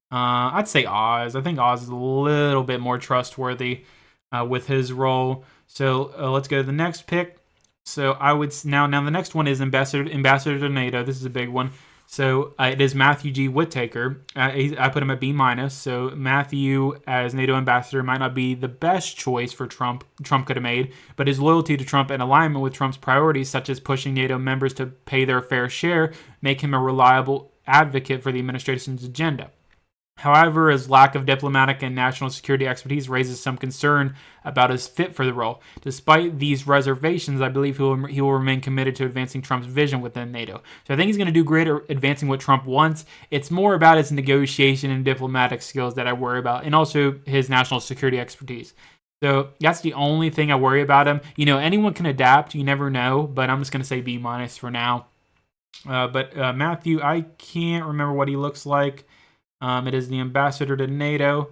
I'd say Oz. I think Oz is a little bit more trustworthy with his role. So let's go to the next pick. So I would now the next one is Ambassador to NATO. This is a big one. So it is Matthew G. Whitaker. I put him at B minus. So Matthew as NATO ambassador might not be the best choice for Trump could have made, but his loyalty to Trump and alignment with Trump's priorities, such as pushing NATO members to pay their fair share, make him a reliable advocate for the administration's agenda. However, his lack of diplomatic and national security expertise raises some concern about his fit for the role. Despite these reservations, I believe he will remain committed to advancing Trump's vision within NATO. So I think he's going to do great at advancing what Trump wants. It's more about his negotiation and diplomatic skills that I worry about, and also his national security expertise. So that's the only thing I worry about him. Anyone can adapt. You never know, but I'm just going to say B minus for now. But Matthew, I can't remember what he looks like. It is the ambassador to NATO.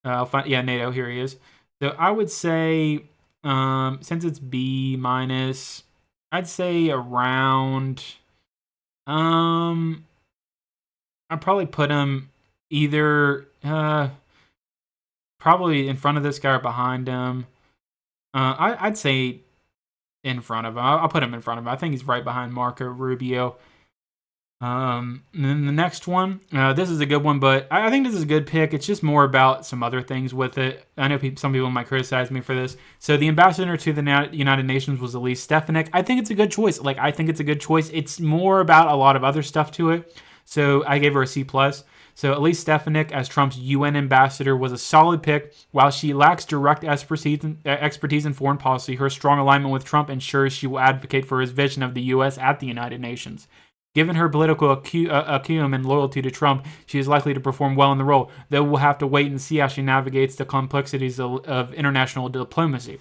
NATO. Here he is. So I would say, since it's B minus, I'd say around. I'd probably put him either probably in front of this guy or behind him. I'd say in front of him. I'll put him in front of him. I think he's right behind Marco Rubio. And then the next one, this is a good one, but I think this is a good pick. It's just more about some other things with it. I know some people might criticize me for this. So the ambassador to the United Nations was Elise Stefanik. I think it's a good choice. I think it's a good choice. It's more about a lot of other stuff to it. So I gave her a C plus. So Elise Stefanik as Trump's UN ambassador was a solid pick. While she lacks direct expertise in foreign policy, her strong alignment with Trump ensures she will advocate for his vision of the U.S. at the United Nations. Given her political acumen and loyalty to Trump, she is likely to perform well in the role, though we'll have to wait and see how she navigates the complexities of international diplomacy.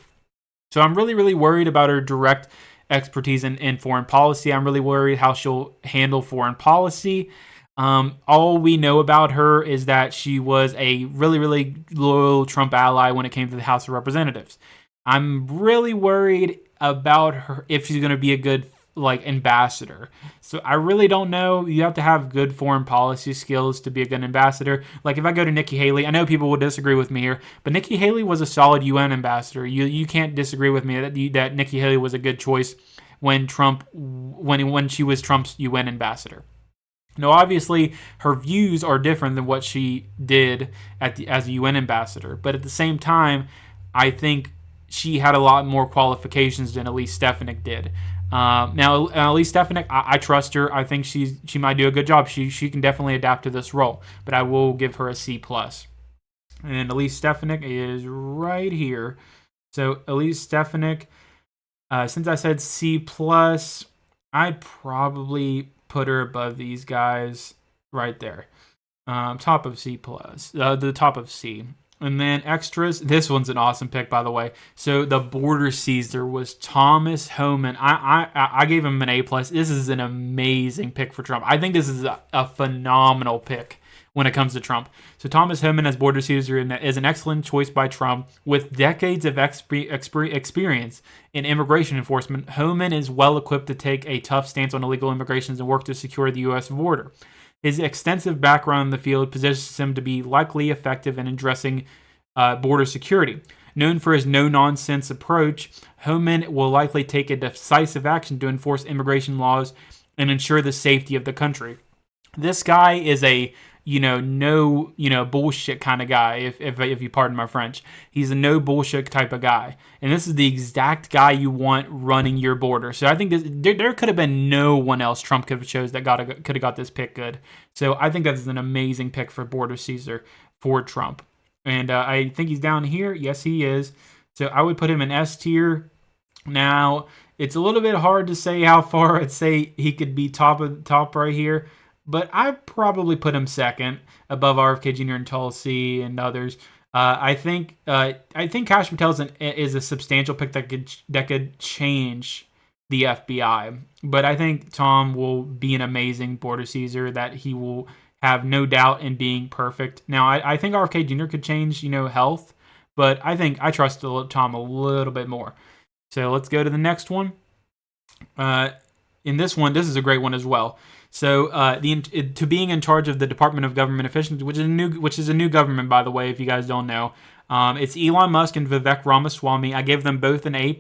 So I'm really, really worried about her direct expertise in foreign policy. I'm really worried how she'll handle foreign policy. All we know about her is that she was a really, really loyal Trump ally when it came to the House of Representatives. I'm really worried about her if she's going to be a good ambassador. So I really don't know. You have to have good foreign policy skills to be a good ambassador. If I go to Nikki Haley, I know people will disagree with me here, but Nikki Haley was a solid UN ambassador. You can't disagree with me that Nikki Haley was a good choice when she was Trump's UN ambassador. Now, obviously, her views are different than what she did as a UN ambassador, but at the same time, I think she had a lot more qualifications than Elise Stefanik did. Now, Elise Stefanik, I trust her. I think she might do a good job. She can definitely adapt to this role, but I will give her a C plus. And Elise Stefanik is right here. So Elise Stefanik, since I said C plus, I'd probably put her above these guys right there. Top of C plus, the top of C. And then extras. This one's an awesome pick, by the way. So the border Caesar was Thomas Homan. I gave him an A plus. This is an amazing pick for Trump. I think this is a phenomenal pick when it comes to Trump. So Thomas Homan as border Caesar is an excellent choice by Trump. With decades of experience in immigration enforcement, Homan is well equipped to take a tough stance on illegal immigrations and work to secure the U.S. border. His extensive background in the field positions him to be likely effective in addressing border security. Known for his no-nonsense approach, Homan will likely take a decisive action to enforce immigration laws and ensure the safety of the country. This guy is a no bullshit kind of guy, if you pardon my French. He's a no bullshit type of guy, and this is the exact guy you want running your border. So I think there could have been no one else Trump could have chose that could have got this pick good. So I think that's an amazing pick for Border Caesar for Trump, and I think he's down here. Yes, he is. So I would put him in S tier. Now it's a little bit hard to say how far I'd say he could be top right here, but I probably put him second above RFK Jr. and Tulsi and others. I think Kash Patel is a substantial pick that could change the FBI, but I think Tom will be an amazing Border Caesar that he will have no doubt in being perfect. Now I think RFK Jr. could change health, but I think I trust Tom a little bit more. So let's go to the next one. In this one, this is a great one as well. So to being in charge of the Department of Government Efficiency, which is a new government, by the way, if you guys don't know, it's Elon Musk and Vivek Ramaswamy. I gave them both an A+.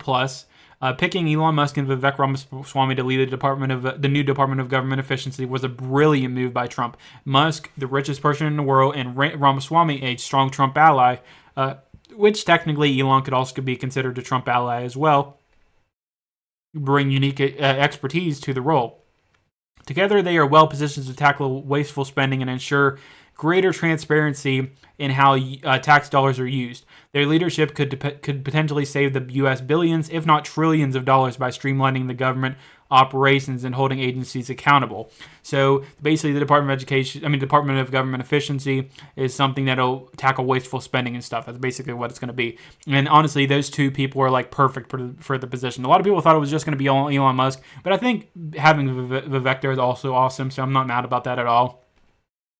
Picking Elon Musk and Vivek Ramaswamy to lead the new Department of Government Efficiency was a brilliant move by Trump. Musk, the richest person in the world, and Ramaswamy, a strong Trump ally, which technically Elon could also be considered a Trump ally as well, bring unique expertise to the role. Together, they are well positioned to tackle wasteful spending and ensure greater transparency in how tax dollars are used. Their leadership could potentially save the U.S. billions, if not trillions of dollars by streamlining the government operations and holding agencies accountable. So basically the Department of Government Efficiency is something that'll tackle wasteful spending and stuff. That's basically what it's going to be. And honestly, those two people are like perfect for the position. A lot of people thought it was just going to be Elon Musk, but I think having Vivek there is also awesome, so I'm not mad about that at all.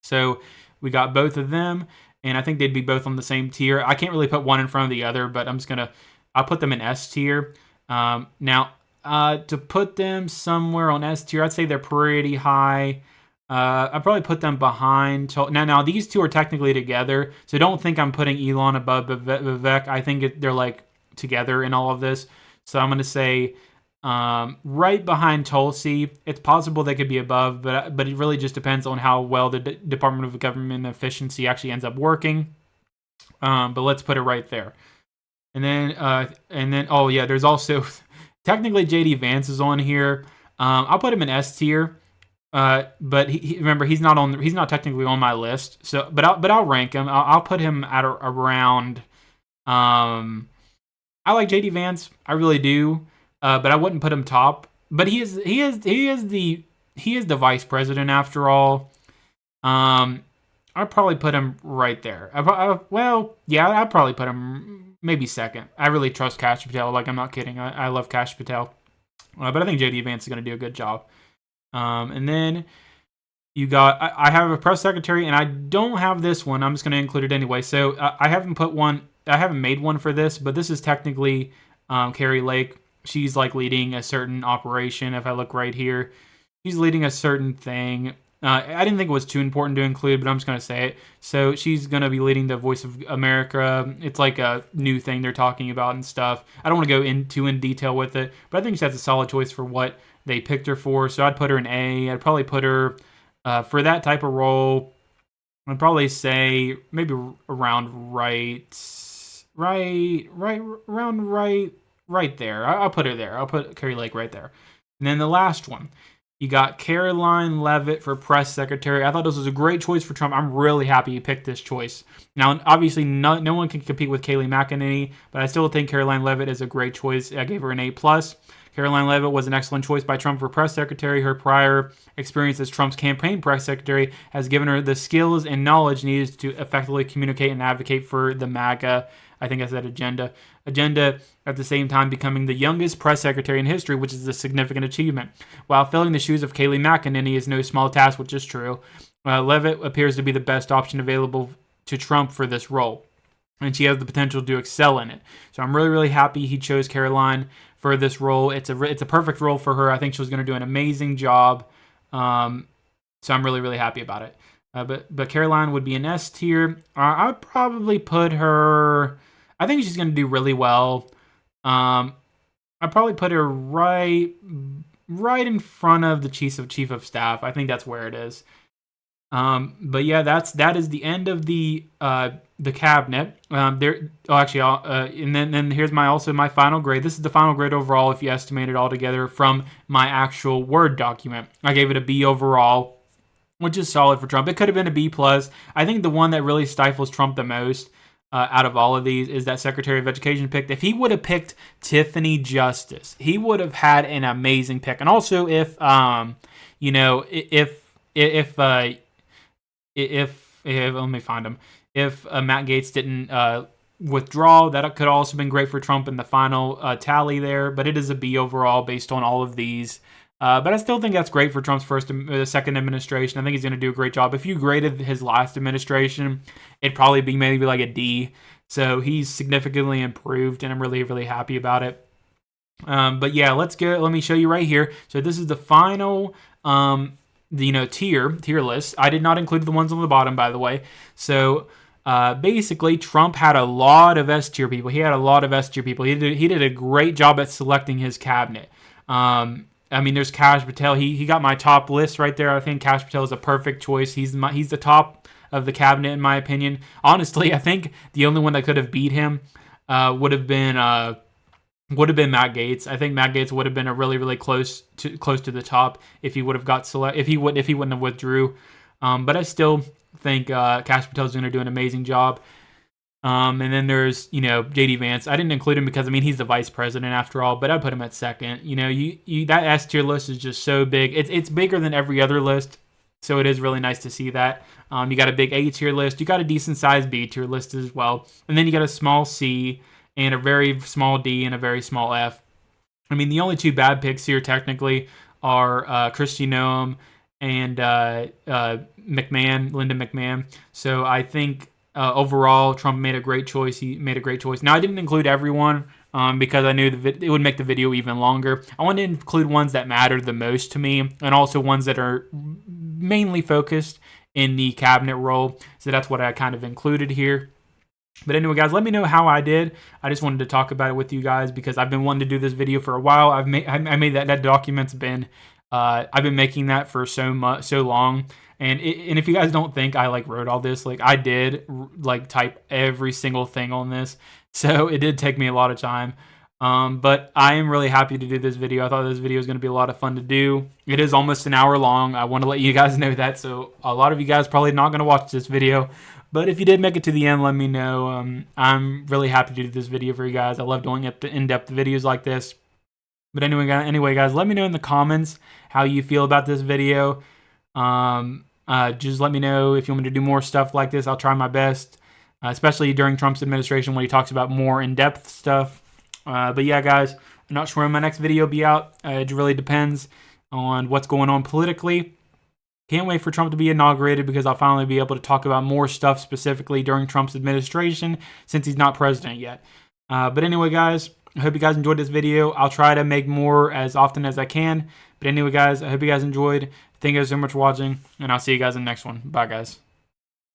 So we got both of them, and I think they'd be both on the same tier. I can't really put one in front of the other, but I'll put them in S tier. Now, to put them somewhere on S tier, I'd say they're pretty high. I'd probably put them behind. Now these two are technically together, so don't think I'm putting Elon above Vivek. I think they're like together in all of this. So I'm going to say right behind Tulsi. It's possible they could be above, but it really just depends on how well the Department of Government Efficiency actually ends up working. But let's put it right there. And then oh yeah, there's also technically JD Vance is on here. I'll put him in S tier. But remember he's not technically on my list. So but I'll rank him. I'll put him at around. I like JD Vance. I really do. But I wouldn't put him top. But he is the vice president after all. I'd probably put him right there. I'd probably put him maybe second. I really trust Kash Patel. Like, I'm not kidding. I love Kash Patel. But I think JD Vance is going to do a good job. And then you got, I have a press secretary, and I don't have this one. I'm just going to include it anyway. So I haven't made one for this, but this is technically Kari Lake. She's like leading a certain operation. If I look right here, she's leading a certain thing. I didn't think it was too important to include, but I'm just going to say it. So she's going to be leading the Voice of America. It's like a new thing they're talking about and stuff. I don't want to go in detail with it, but I think that's a solid choice for what they picked her for. So I'd put her in A. I'd probably put her for that type of role. I'd probably say maybe around right there. I'll put her there. I'll put Kari Lake right there. And then the last one. You got Karoline Leavitt for press secretary. I thought this was a great choice for Trump. I'm really happy he picked this choice. Now, obviously, no one can compete with Kayleigh McEnany, but I still think Karoline Leavitt is a great choice. I gave her an A+. Karoline Leavitt was an excellent choice by Trump for press secretary. Her prior experience as Trump's campaign press secretary has given her the skills and knowledge needed to effectively communicate and advocate for the MAGA, I think I said agenda, at the same time becoming the youngest press secretary in history, which is a significant achievement. While filling the shoes of Kayleigh McEnany is no small task, which is true, Leavitt appears to be the best option available to Trump for this role, and she has the potential to excel in it. So I'm really, really happy he chose Karoline for this role. It's a perfect role for her. I think she was going to do an amazing job. So I'm really, really happy about it. But Karoline would be an S tier. I'd probably put her. I think she's going to do really well. I'd probably put her right right in front of the chief of staff. I think that's where it is. But yeah, that is the end of the cabinet. And then here's my final grade. This is the final grade overall if you estimate it all together from my actual Word document. I gave it a B overall, which is solid for Trump. It could have been a B plus. I think the one that really stifles Trump the most out of all of these is that Secretary of Education pick. If he would have picked Tiffany Justice, he would have had an amazing pick. And also, if let me find him. If Matt Gaetz didn't withdraw, that could also have been great for Trump in the final tally there. But it is a B overall based on all of these. But I still think that's great for Trump's second administration. I think he's going to do a great job. If you graded his last administration, it'd probably be maybe like a D. So he's significantly improved, and I'm really, really happy about it. But yeah, let's go. Let me show you right here. So this is the final tier list. I did not include the ones on the bottom, by the way. So basically, Trump had a lot of S tier people. He did a great job at selecting his cabinet. There's Kash Patel. He got my top list right there. I think Kash Patel is a perfect choice. He's the top of the cabinet in my opinion. Honestly, I think the only one that could have beat him would have been Matt Gaetz. I think Matt Gaetz would have been a really, really close to the top if he would have got if he wouldn't have withdrew. But I still think Kash Patel is going to do an amazing job. And then there's JD Vance. I didn't include him because he's the vice president after all, but I put him at second. That S tier list is just so big. It's bigger than every other list, so it is really nice to see that. You got a big A tier list. You got a decent sized B tier list as well, and then you got a small C and a very small D and a very small F. The only two bad picks here technically are Kristi Noem and Linda McMahon. So I think overall Trump made a great choice. He made a great choice. Now I didn't include everyone because I knew it would make the video even longer. I wanted to include ones that mattered the most to me and also ones that are mainly focused in the cabinet role. So that's what I kind of included here. But anyway, guys, let me know how I did. I just wanted to talk about it with you guys because I've been wanting to do this video for a while. I made that document's been I've been making that for so long. And if you guys don't think I wrote all this, I did type every single thing on this. So it did take me a lot of time. But I am really happy to do this video. I thought this video was going to be a lot of fun to do. It is almost an hour long. I want to let you guys know that. So a lot of you guys probably not going to watch this video. But if you did make it to the end, let me know. I'm really happy to do this video for you guys. I love doing in-depth videos like this. But anyway, guys, let me know in the comments how you feel about this video. Just let me know if you want me to do more stuff like this. I'll try my best, especially during Trump's administration when he talks about more in-depth stuff. But yeah, guys, I'm not sure when my next video will be out. It really depends on what's going on politically. Can't wait for Trump to be inaugurated because I'll finally be able to talk about more stuff specifically during Trump's administration since he's not president yet. But anyway, guys, I hope you guys enjoyed this video. I'll try to make more as often as I can. But anyway, guys, I hope you guys enjoyed. Thank you guys so much for watching, and I'll see you guys in the next one. Bye, guys.